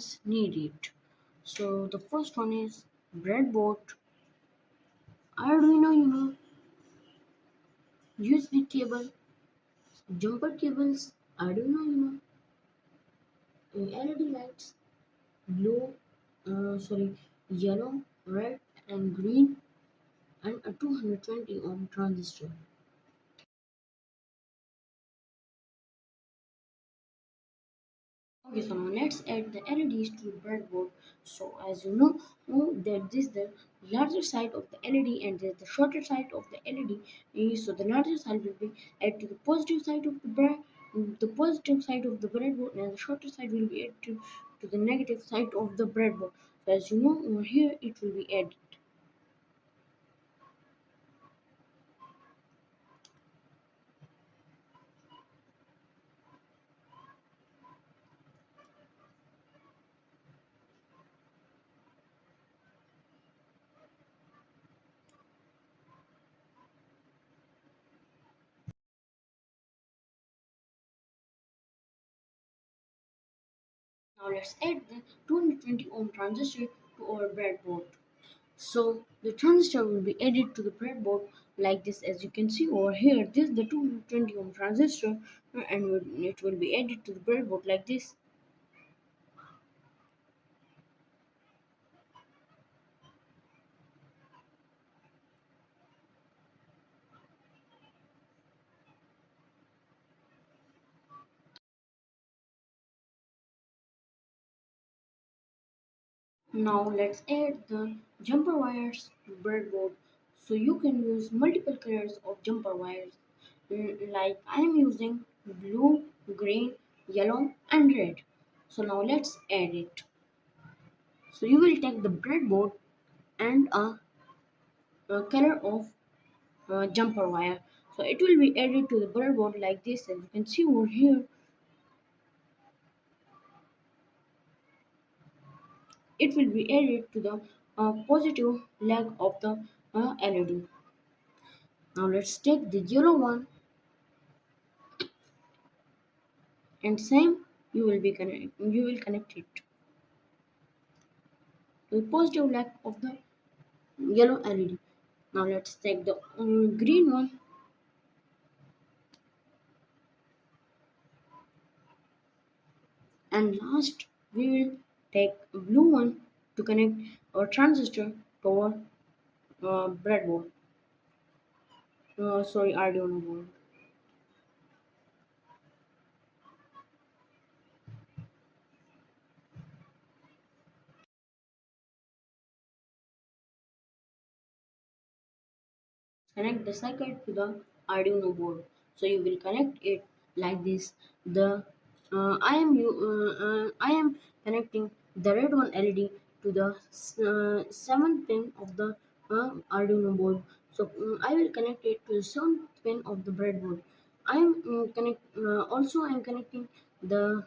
components needed. So the first one is breadboard, Arduino, USB cable, jumper cables, Arduino, LED lights, blue, yellow, red, and green, and a 220 ohm transistor. Okay, so now let's add the LEDs to the breadboard. So as you know that this is the larger side of the LED and there's the shorter side of the LED. So the larger side will be added to the positive side of the positive side of the breadboard, and the shorter side will be added to the negative side of the breadboard. So as you know over here it will be added. Now let's add the 220 ohm transistor to our breadboard. So the transistor will be added to the breadboard like this. As you can see over here, this is the 220 ohm transistor, and it will be added to the breadboard like this. Now let's add the jumper wires to breadboard. So you can use multiple colors of jumper wires. Like I am using blue, green, yellow, and red. So now let's add it. So you will take the breadboard and a color of jumper wire. So it will be added to the breadboard like this. As you can see over here, it will be added to the positive leg of the LED. Now let's take the yellow one, and same you will connect it to the positive leg of the yellow LED. Now let's take the green one, and last we will take a blue one to connect our transistor to our breadboard. Arduino board. Connect the circuit to the Arduino board. So you will connect it like this. The I am connecting the red one LED to the 7th pin of the Arduino board. So I will connect it to the 7th pin of the breadboard. I am connecting the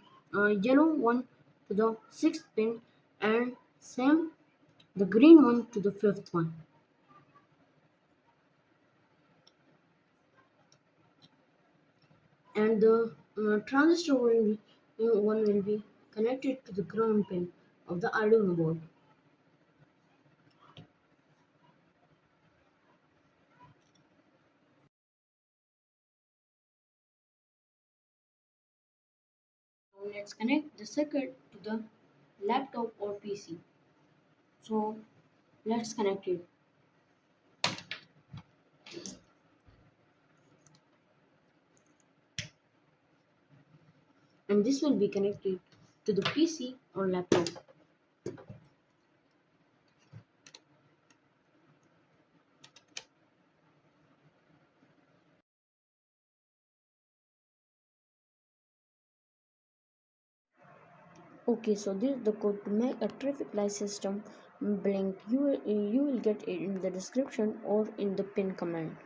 yellow one to the 6th pin, and same the green one to the 5th one. And the transistor one will be connected to the ground pin of the Arduino board. Now let's connect the circuit to the laptop or PC. So let's connect it. And this will be connected to the PC or laptop. Okay, so this is the code to make a traffic light system blink. You will get it in the description or in the pin command.